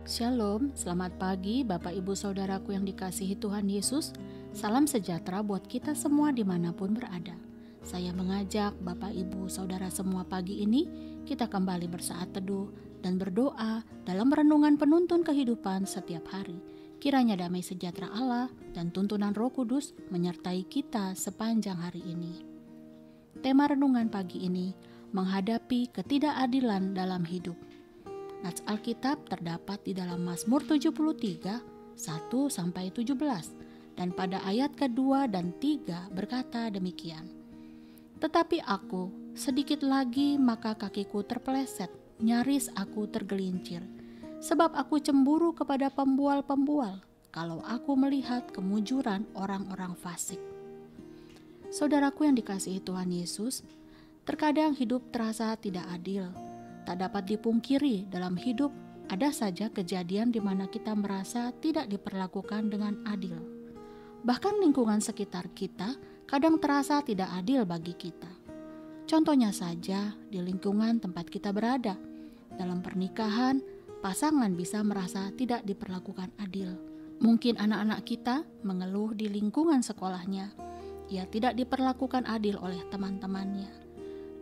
Shalom, selamat pagi Bapak Ibu Saudaraku yang dikasihi Tuhan Yesus. Salam sejahtera buat kita semua dimanapun berada. Saya mengajak Bapak Ibu Saudara semua pagi ini kita kembali bersaat teduh dan berdoa dalam renungan penuntun kehidupan setiap hari. Kiranya damai sejahtera Allah dan tuntunan Roh Kudus menyertai kita sepanjang hari ini. Tema renungan pagi ini, menghadapi ketidakadilan dalam hidup. Nats Alkitab terdapat di dalam Mazmur 73, 1-17, dan pada ayat kedua dan 3 berkata demikian. Tetapi aku, sedikit lagi maka kakiku terpeleset, nyaris aku tergelincir. Sebab aku cemburu kepada pembual-pembual, kalau aku melihat kemujuran orang-orang fasik. Saudaraku yang dikasihi Tuhan Yesus, terkadang hidup terasa tidak adil. Tak dapat dipungkiri dalam hidup ada saja kejadian di mana kita merasa tidak diperlakukan dengan adil. Bahkan lingkungan sekitar kita kadang terasa tidak adil bagi kita. Contohnya saja di lingkungan tempat kita berada. Dalam pernikahan, pasangan bisa merasa tidak diperlakukan adil. Mungkin anak-anak kita mengeluh di lingkungan sekolahnya. Ia tidak diperlakukan adil oleh teman-temannya.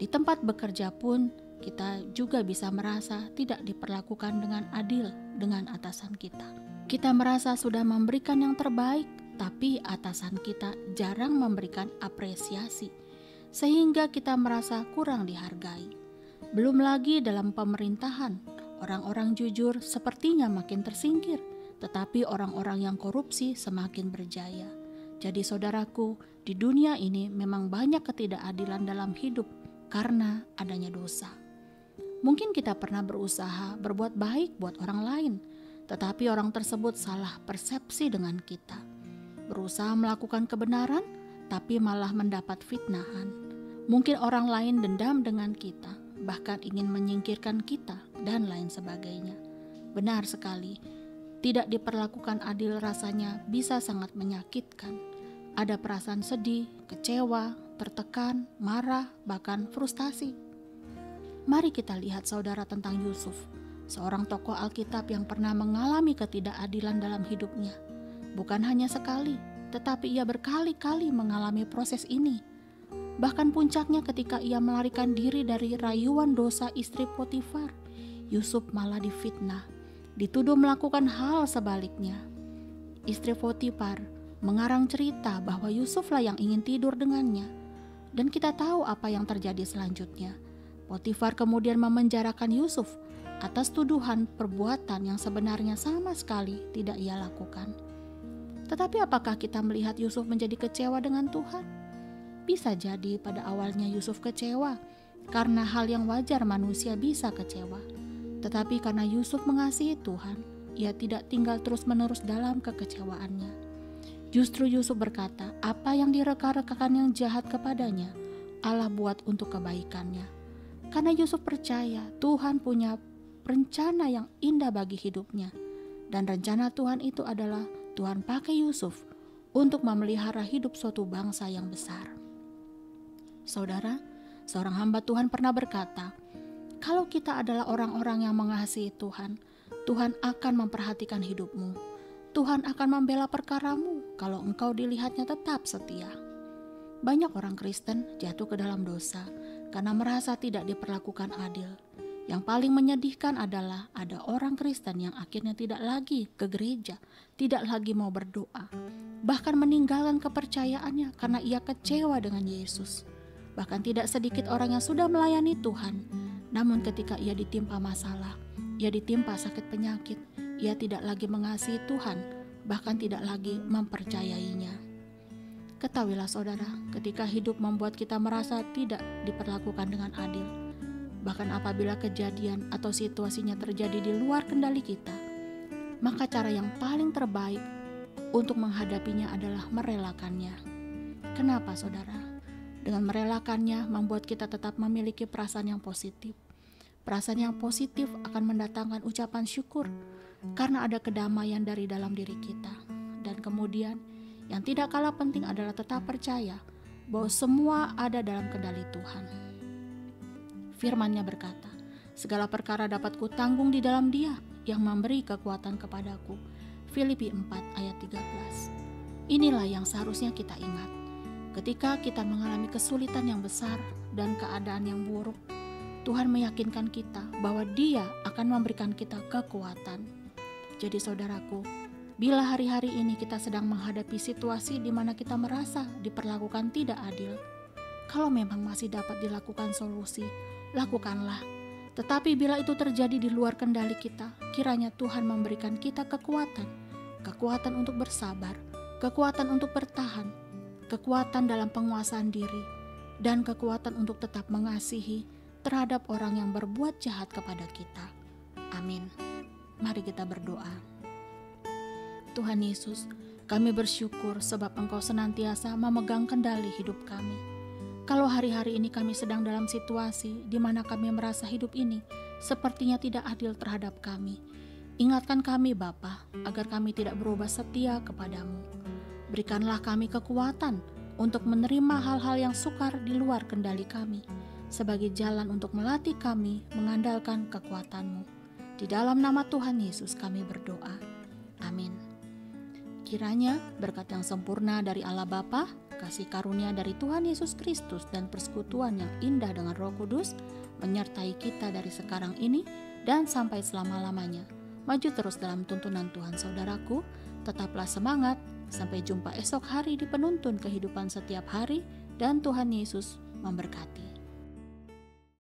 Di tempat bekerja pun kita juga bisa merasa tidak diperlakukan dengan adil dengan atasan kita. Kita merasa sudah memberikan yang terbaik, tapi atasan kita jarang memberikan apresiasi, sehingga kita merasa kurang dihargai. Belum lagi dalam pemerintahan, orang-orang jujur sepertinya makin tersingkir, tetapi orang-orang yang korupsi semakin berjaya. Jadi saudaraku, di dunia ini memang banyak ketidakadilan dalam hidup karena adanya dosa. Mungkin kita pernah berusaha berbuat baik buat orang lain, tetapi orang tersebut salah persepsi dengan kita. Berusaha melakukan kebenaran, tapi malah mendapat fitnahan. Mungkin orang lain dendam dengan kita, bahkan ingin menyingkirkan kita, dan lain sebagainya. Benar sekali, tidak diperlakukan adil rasanya bisa sangat menyakitkan. Ada perasaan sedih, kecewa, tertekan, marah, bahkan frustasi. Mari kita lihat saudara tentang Yusuf, seorang tokoh Alkitab yang pernah mengalami ketidakadilan dalam hidupnya. Bukan hanya sekali, tetapi ia berkali-kali mengalami proses ini. Bahkan puncaknya ketika ia melarikan diri dari rayuan dosa istri Potifar, Yusuf malah difitnah, dituduh melakukan hal sebaliknya. Istri Potifar mengarang cerita bahwa Yusuflah yang ingin tidur dengannya. Dan kita tahu apa yang terjadi selanjutnya. Potifar kemudian memenjarakan Yusuf atas tuduhan perbuatan yang sebenarnya sama sekali tidak ia lakukan. Tetapi apakah kita melihat Yusuf menjadi kecewa dengan Tuhan? Bisa jadi pada awalnya Yusuf kecewa karena hal yang wajar manusia bisa kecewa. Tetapi karena Yusuf mengasihi Tuhan, ia tidak tinggal terus-menerus dalam kekecewaannya. Justru Yusuf berkata, apa yang direka-rekakan yang jahat kepadanya, Allah buat untuk kebaikannya. Karena Yusuf percaya Tuhan punya rencana yang indah bagi hidupnya. Dan rencana Tuhan itu adalah Tuhan pakai Yusuf untuk memelihara hidup suatu bangsa yang besar. Saudara, seorang hamba Tuhan pernah berkata, kalau kita adalah orang-orang yang mengasihi Tuhan, Tuhan akan memperhatikan hidupmu. Tuhan akan membela perkaramu kalau engkau dilihatnya tetap setia. Banyak orang Kristen jatuh ke dalam dosa karena merasa tidak diperlakukan adil. Yang paling menyedihkan adalah ada orang Kristen yang akhirnya tidak lagi ke gereja, tidak lagi mau berdoa, bahkan meninggalkan kepercayaannya karena ia kecewa dengan Yesus. Bahkan tidak sedikit orang yang sudah melayani Tuhan, namun ketika ia ditimpa masalah, ia ditimpa sakit penyakit, ia tidak lagi mengasihi Tuhan, bahkan tidak lagi mempercayainya. Ketahuilah saudara, ketika hidup membuat kita merasa tidak diperlakukan dengan adil, bahkan apabila kejadian atau situasinya terjadi di luar kendali kita, maka cara yang paling terbaik untuk menghadapinya adalah merelakannya. Kenapa saudara? Dengan merelakannya membuat kita tetap memiliki perasaan yang positif. Perasaan yang positif akan mendatangkan ucapan syukur karena ada kedamaian dari dalam diri kita. Dan kemudian yang tidak kalah penting adalah tetap percaya bahwa semua ada dalam kendali Tuhan. Firman-Nya berkata, segala perkara dapat kutanggung di dalam Dia yang memberi kekuatan kepadaku. Filipi 4 ayat 13. Inilah yang seharusnya kita ingat. Ketika kita mengalami kesulitan yang besar dan keadaan yang buruk, Tuhan meyakinkan kita bahwa Dia akan memberikan kita kekuatan. Jadi saudaraku, bila hari-hari ini kita sedang menghadapi situasi di mana kita merasa diperlakukan tidak adil, kalau memang masih dapat dilakukan solusi, lakukanlah. Tetapi bila itu terjadi di luar kendali kita, kiranya Tuhan memberikan kita kekuatan untuk bersabar, kekuatan untuk bertahan, kekuatan dalam penguasaan diri, dan kekuatan untuk tetap mengasihi terhadap orang yang berbuat jahat kepada kita. Amin. Mari kita berdoa. Tuhan Yesus, kami bersyukur sebab Engkau senantiasa memegang kendali hidup kami. Kalau hari-hari ini kami sedang dalam situasi di mana kami merasa hidup ini sepertinya tidak adil terhadap kami, ingatkan kami Bapa, agar kami tidak berubah setia kepadamu. Berikanlah kami kekuatan untuk menerima hal-hal yang sukar di luar kendali kami, sebagai jalan untuk melatih kami mengandalkan kekuatan-Mu. Di dalam nama Tuhan Yesus kami berdoa. Amin. Kiranya berkat yang sempurna dari Allah Bapa, kasih karunia dari Tuhan Yesus Kristus, dan persekutuan yang indah dengan Roh Kudus menyertai kita dari sekarang ini dan sampai selama-lamanya. Maju terus dalam tuntunan Tuhan saudaraku, tetaplah semangat, sampai jumpa esok hari di penuntun kehidupan setiap hari, dan Tuhan Yesus memberkati.